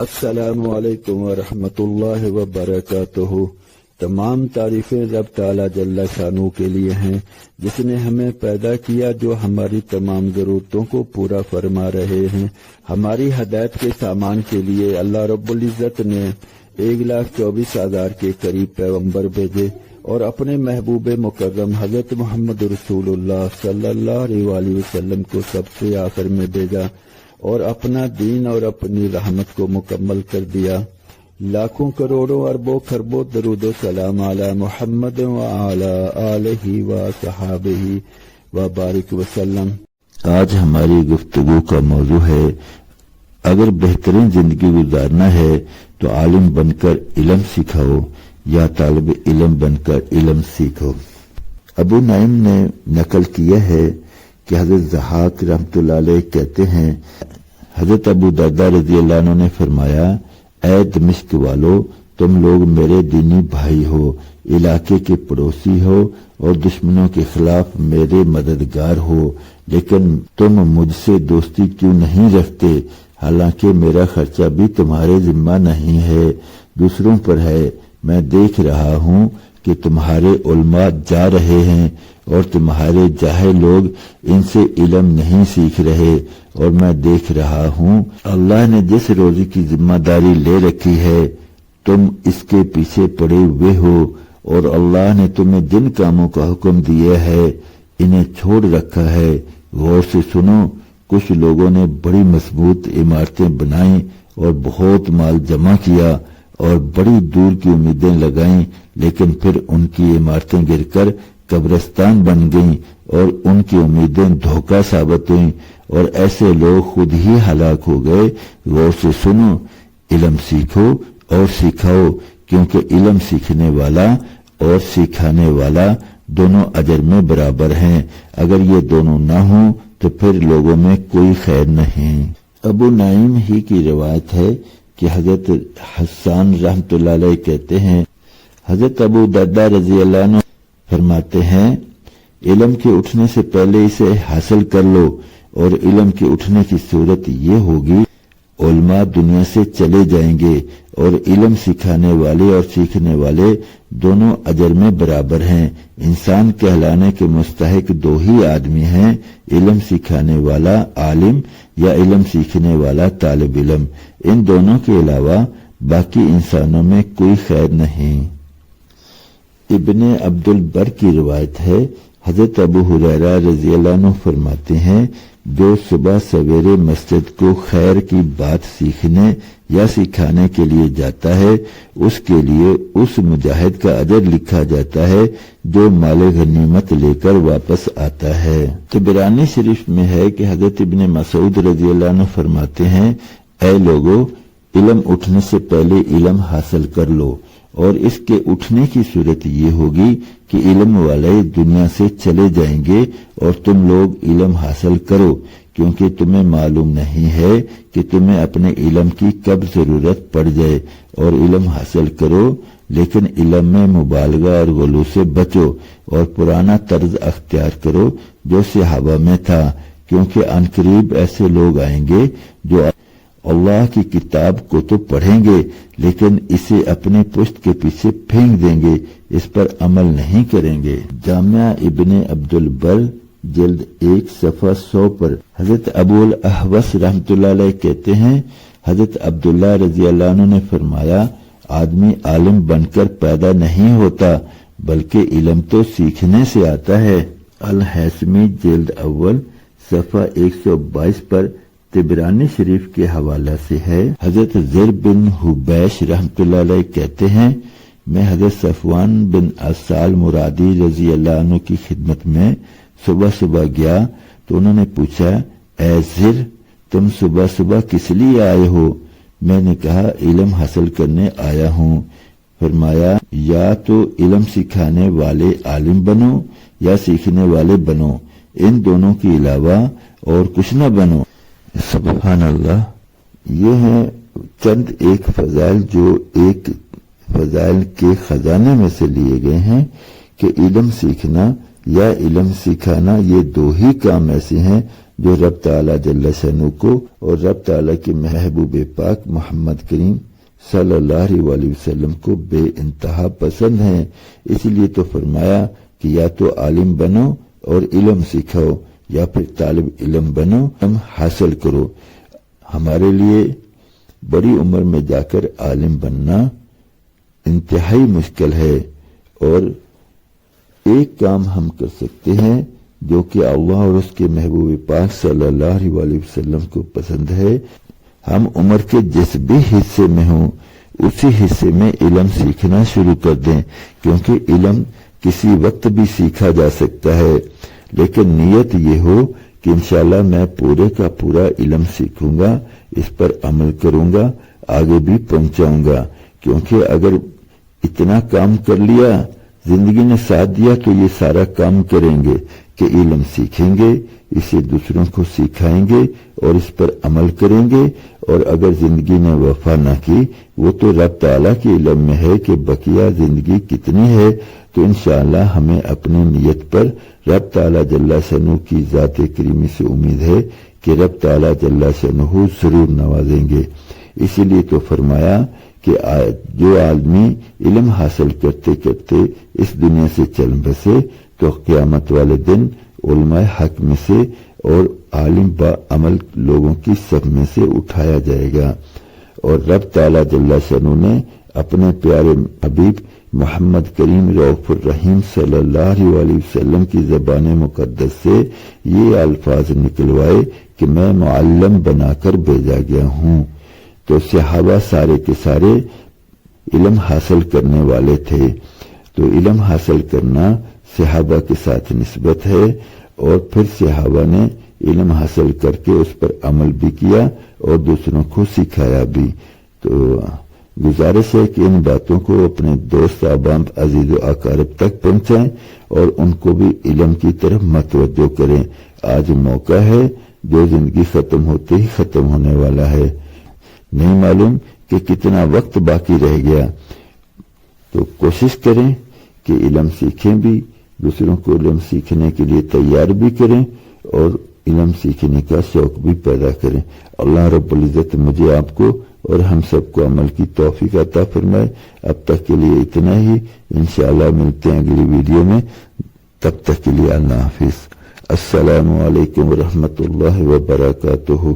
السلام علیکم ورحمۃ اللہ وبرکاتہ۔ تمام تعریفیں رب تعالی جل شانہ کے لیے ہیں، جس نے ہمیں پیدا کیا، جو ہماری تمام ضرورتوں کو پورا فرما رہے ہیں۔ ہماری ہدایت کے سامان کے لیے اللہ رب العزت نے 1,24,000 کے قریب پیغمبر بھیجے اور اپنے محبوب مکرم حضرت محمد رسول اللہ صلی اللہ علیہ وآلہ وسلم کو سب سے آخر میں بھیجا اور اپنا دین اور اپنی رحمت کو مکمل کر دیا۔ لاکھوں کروڑوں اربوں خربوں درود و سلام علی محمد وعلی آلہ وصحابہ وبارک وسلم۔ آج ہماری گفتگو کا موضوع ہے، اگر بہترین زندگی گزارنا ہے تو عالم بن کر علم سکھاؤ یا طالب علم بن کر علم سیکھو۔ ابو نعیم نے نقل کیا ہے کہ حضرت ضحاک رحمۃ اللہ علیہ کہتے ہیں، حضرت ابو درداء رضی اللہ عنہ نے فرمایا، اے دمشق والو، تم لوگ میرے دینی بھائی ہو، علاقے کے پڑوسی ہو اور دشمنوں کے خلاف میرے مددگار ہو، لیکن تم مجھ سے دوستی کیوں نہیں رکھتے، حالانکہ میرا خرچہ بھی تمہارے ذمہ نہیں ہے، دوسروں پر ہے۔ میں دیکھ رہا ہوں کہ تمہارے علماء جا رہے ہیں اور تمہارے جاہل لوگ ان سے علم نہیں سیکھ رہے، اور میں دیکھ رہا ہوں اللہ نے جس روزی کی ذمہ داری لے رکھی ہے تم اس کے پیچھے پڑے ہوئے ہو، اور اللہ نے تمہیں جن کاموں کا حکم دیا ہے انہیں چھوڑ رکھا ہے۔ غور سے سنو، کچھ لوگوں نے بڑی مضبوط عمارتیں بنائیں اور بہت مال جمع کیا اور بڑی دور کی امیدیں لگائیں، لیکن پھر ان کی عمارتیں گر کر قبرستان بن گئیں اور ان کی امیدیں دھوکہ ثابت ہوئیں، اور ایسے لوگ خود ہی ہلاک ہو گئے۔ غور سے سنو، علم سیکھو اور سکھاؤ، کیونکہ علم سیکھنے والا اور سکھانے والا دونوں اجر میں برابر ہیں، اگر یہ دونوں نہ ہوں تو پھر لوگوں میں کوئی خیر نہیں۔ ابو نعیم ہی کی روایت ہے کہ حضرت حسان رحمۃ اللہ علیہ کہتے ہیں، حضرت ابو درداء رضی اللہ عنہ فرماتے ہیں، علم کے اٹھنے سے پہلے اسے حاصل کر لو، اور علم کے اٹھنے کی صورت یہ ہوگی، علماء دنیا سے چلے جائیں گے اور علم سکھانے والے اور سیکھنے والے دونوں اجر میں برابر ہیں۔ انسان کہلانے کے مستحق دو ہی آدمی ہیں، علم سکھانے والا عالم یا علم سیکھنے والا طالب علم، ان دونوں کے علاوہ باقی انسانوں میں کوئی خیر نہیں۔ ابن عبد البر کی روایت ہے، حضرت ابو ہریرہ رضی اللہ عنہ فرماتے ہیں، جو صبح سویرے مسجد کو خیر کی بات سیکھنے یا سکھانے کے لیے جاتا ہے، اس کے لیے اس مجاہد کا اجر لکھا جاتا ہے جو مال غنیمت لے کر واپس آتا ہے۔ طبرانی شریف میں ہے کہ حضرت ابن مسعود رضی اللہ عنہ فرماتے ہیں، اے لوگو، علم اٹھنے سے پہلے علم حاصل کر لو، اور اس کے اٹھنے کی صورت یہ ہوگی کہ علم والے دنیا سے چلے جائیں گے اور تم لوگ علم حاصل کرو، کیونکہ تمہیں معلوم نہیں ہے کہ تمہیں اپنے علم کی کب ضرورت پڑ جائے، اور علم حاصل کرو، لیکن علم میں مبالغہ اور غلو سے بچو، اور پرانا طرز اختیار کرو جو صحابہ میں تھا، کیونکہ عنقریب ایسے لوگ آئیں گے جو اللہ کی کتاب کو تو پڑھیں گے لیکن اسے اپنے پشت کے پیچھے پھینک دیں گے، اس پر عمل نہیں کریں گے۔ جامعہ ابن عبد البر جلد 1 صفحہ 100 پر حضرت ابو الاحوص رحمۃ اللہ علیہ کہتے ہیں، حضرت عبداللہ رضی اللہ عنہ نے فرمایا، آدمی عالم بن کر پیدا نہیں ہوتا بلکہ علم تو سیکھنے سے آتا ہے۔ الحیثمی جلد اول صفحہ 122 پر طبرانی شریف کے حوالہ سے ہے، حضرت زر بن حبیش رحمۃ اللہ علیہ کہتے ہیں، میں حضرت صفوان بن اسال مرادی رضی اللہ عنہ کی خدمت میں صبح گیا تو انہوں نے پوچھا، اے زر، تم صبح کس لیے آئے ہو؟ میں نے کہا، علم حاصل کرنے آیا ہوں۔ فرمایا، یا تو علم سکھانے والے عالم بنو یا سیکھنے والے بنو، ان دونوں کے علاوہ اور کچھ نہ بنو۔ سبحان اللہ۔ یہ ہیں چند ایک فضائل جو ایک فضائل کے خزانے میں سے لیے گئے ہیں کہ علم سیکھنا یا علم سکھانا، یہ دو ہی کام ایسے ہیں جو رب تعالی جل شانہ کو اور رب تعالی کے محبوب پاک محمد کریم صلی اللہ علیہ وسلم کو بے انتہا پسند ہیں۔ اس لیے تو فرمایا کہ یا تو عالم بنو اور علم سکھاؤ یا پھر طالب علم بنو، علم حاصل کرو۔ ہمارے لیے بڑی عمر میں جا کر عالم بننا انتہائی مشکل ہے، اور ایک کام ہم کر سکتے ہیں جو کہ اللہ اور اس کے محبوب پاک صلی اللہ علیہ وسلم کو پسند ہے۔ ہم عمر کے جس بھی حصے میں ہوں اسی حصے میں علم سیکھنا شروع کر دیں، کیونکہ علم کسی وقت بھی سیکھا جا سکتا ہے، لیکن نیت یہ ہو کہ انشاءاللہ میں پورے کا پورا علم سیکھوں گا، اس پر عمل کروں گا، آگے بھی پہنچاؤں گا۔ کیونکہ اگر اتنا کام کر لیا، زندگی نے ساتھ دیا، تو یہ سارا کام کریں گے کہ علم سیکھیں گے، اسے دوسروں کو سکھائیں گے اور اس پر عمل کریں گے، اور اگر زندگی نے وفا نہ کی، وہ تو رب تعالیٰ کے علم میں ہے کہ بقیہ زندگی کتنی ہے۔ تو انشاءاللہ ہمیں اپنی نیت پر رب تعالیٰ جل شانہ کی ذات کریمی سے امید ہے کہ رب تعالیٰ جل شانہ ضرور نوازیں گے۔ اسی لیے تو فرمایا کہ جو آدمی علم حاصل کرتے کرتے اس دنیا سے چل بسے تو قیامت والے دن علماء حق میں سے اور عالم با عمل لوگوں کی صف میں سے اٹھایا جائے گا۔ اور رب تعالیٰ جل شانہ نے اپنے پیارے حبیب محمد کریم رؤوف الرحیم صلی اللہ علیہ وسلم کی زبان مقدس سے یہ الفاظ نکلوائے کہ میں معلم بنا کر بھیجا گیا ہوں۔ تو صحابہ سارے کے سارے علم حاصل کرنے والے تھے، تو علم حاصل کرنا صحابہ کے ساتھ نسبت ہے، اور پھر صحابہ نے علم حاصل کر کے اس پر عمل بھی کیا اور دوسروں کو سکھایا بھی۔ تو گزارش ہے کہ ان باتوں کو اپنے دوست احباب عزیز و اقارب تک پہنچائیں اور ان کو بھی علم کی طرف متوجہ کریں۔ آج موقع ہے جو زندگی ختم ہوتے ہی ختم ہونے والا ہے، نہیں معلوم کہ کتنا وقت باقی رہ گیا۔ تو کوشش کریں کہ علم سیکھیں بھی، دوسروں کو علم سیکھنے کے لیے تیار بھی کریں اور علم سیکھنے کا شوق بھی پیدا کریں۔ اللہ رب العزت مجھے آپ کو اور ہم سب کو عمل کی توفیق عطا فرمائے۔ اب تک کے لیے اتنا ہی، انشاءاللہ ملتے ہیں اگلی ویڈیو میں، تب تک کے لیے اللہ حافظ۔ السلام علیکم ورحمۃ اللہ وبرکاتہ۔